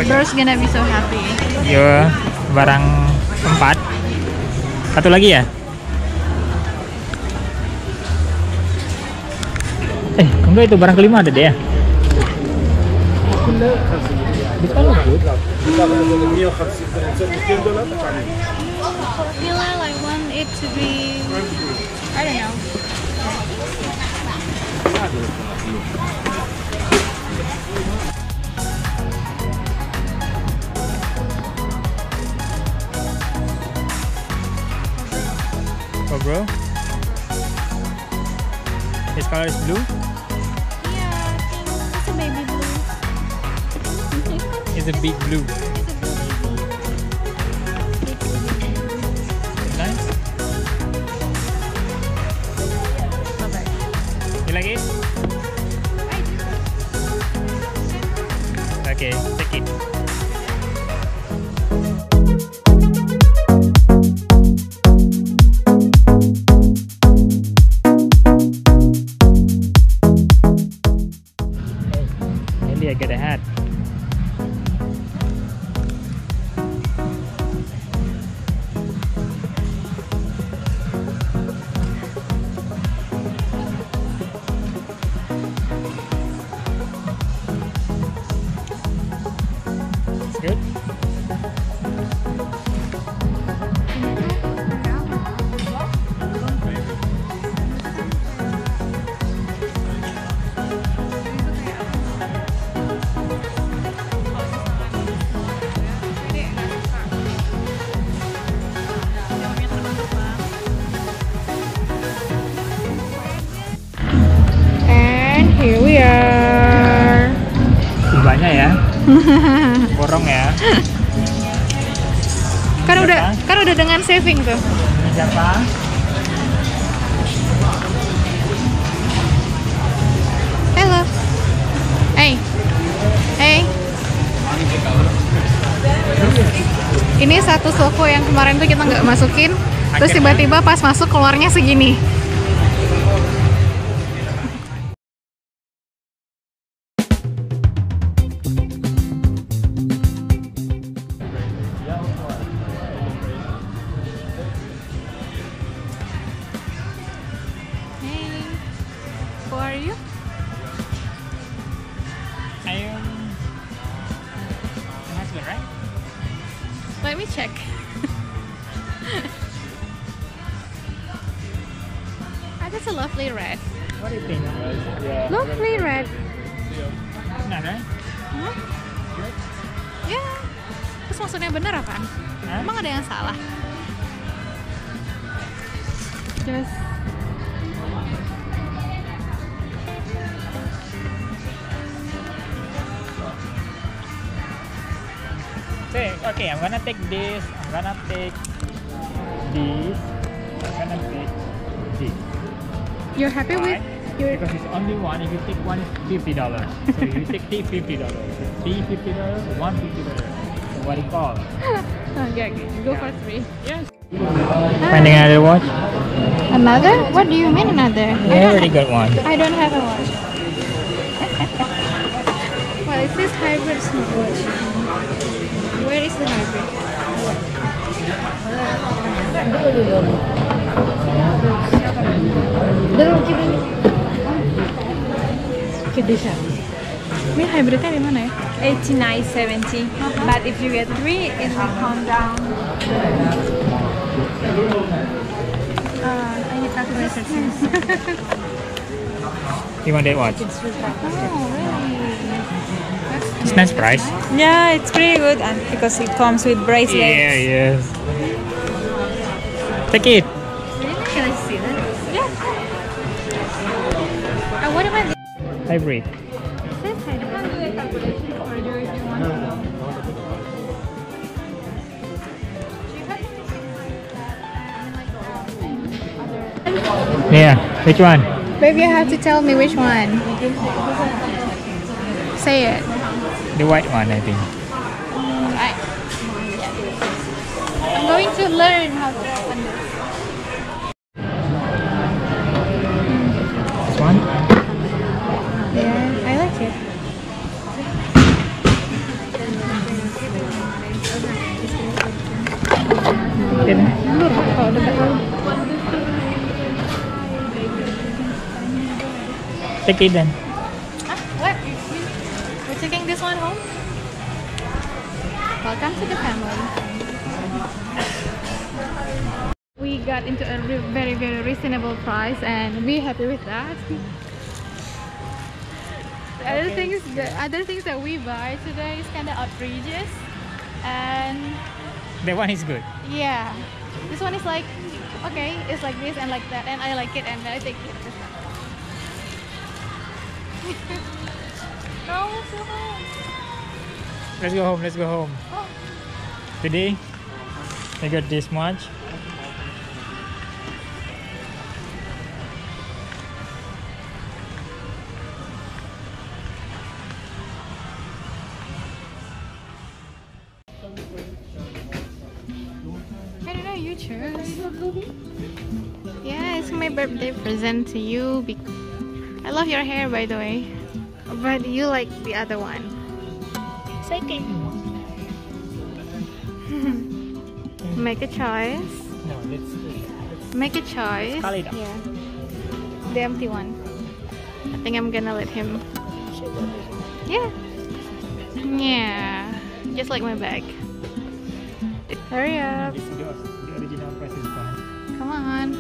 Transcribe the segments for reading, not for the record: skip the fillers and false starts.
bro's gonna be so happy. Yo, barang 4. Satu lagi ya? Enggak, itu barang kelima ada deh ya? Formula, like want it to be, I don't know. Oh bro, his color is blue. Yeah, I think it's a baby blue. It's a big blue. Nice. You like it? Okay, take it. I get a hat. It's good. Here we are. Banyak ya. Borong ya. Kan udah dengan saving tuh. Ini siapa? Hello. Hey. Hey. Ini satu toko yang kemarin tuh kita nggak masukin, terus tiba-tiba pas masuk keluarnya segini. Hey, who are you? I am your husband, right? Let me check. Ah, that's a lovely red. What do you think? Lovely red. Nah, right? Huh? Ya. Terus maksudnya bener apaan? Hah? Emang ada yang salah? Just Okay, I'm gonna take this. I'm gonna take this. I'm gonna take this. you're happy with Why? your Because it's only one. If you take one, it's $50. So you take $50. Three $50, one $50. So what do you call? okay, go for 3. Yes. Finding another watch? Another? What do you mean another? I already got one. I don't have a watch. Well, it says hybrid smartwatch. Where is the hybrid? Ini hybridnya di mana ya? 89.70, but if you get 3 it will come down. I need calculations. You want that watch? Oh, really? It's nice price. Yeah, it's pretty good, and because it comes with bracelets. Yeah, yes. Take it. Really? Can I see that? Yeah. What about this? Hybrid. This side? You can do a calculation further if you want. Yeah, which one? Baby, you have to tell me which one. Say it. The white one, I think. Alright. I'm going to learn how to open this. This one? Yeah, I like it. Lihat. Mundur kalau dekat. Take it then. What? We're taking this one home? Welcome to the family. We got into a very reasonable price and we happy with that. The other things that we buy today is kind of outrageous, and That one is good. yeah, this one is like okay, it's like this and like that, and I like it and I take it. No, let's go home. Let's go home. Let's go home. Oh. Today, I got this much. I don't know, you choose. Yeah, it's my birthday present to you. I love your hair, by the way, but you like the other one. Second. Make a choice. No, let's Make a choice. Sekali dong. Yeah, the empty one. I think I'm gonna let him. Yeah. Yeah. Just like my bag. Hurry up. The original price is gone. Come on.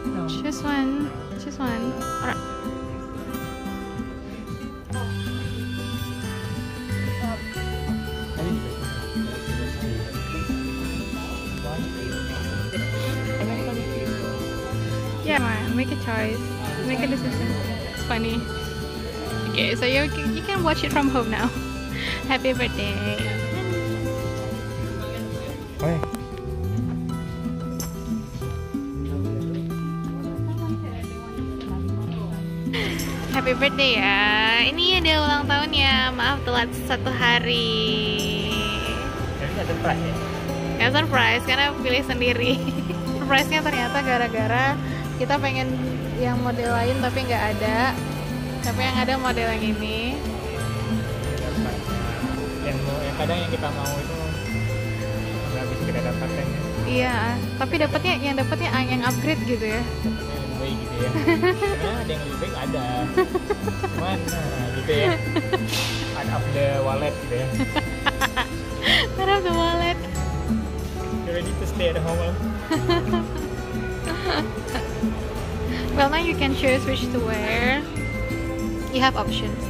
No. Choose one. Choose one. Alright. Yeah, man. Make a choice. Make a decision. It's funny. Okay, so you can watch it from home now. Happy birthday. Why? Happy birthday ya. Ini ada ulang tahunnya. Maaf telat 1 hari. Jadi nggak surprise ya? Gak surprise karena pilih sendiri. Surprise-nya ternyata gara-gara kita pengen yang model lain tapi nggak ada. Tapi yang ada model yang ini. Yang kadang yang kita mau itu nggak bisa kita dapatkan ya. Iya, tapi dapatnya yang upgrade gitu ya. Dapatnya lebih baik gitu ya. Sebenarnya ada yang lebih baik ada. Cuman gitu ya. Out of the wallet gitu ya. Out of the wallet. You're ready to stay at home. Well, now you can choose which to wear. You have options.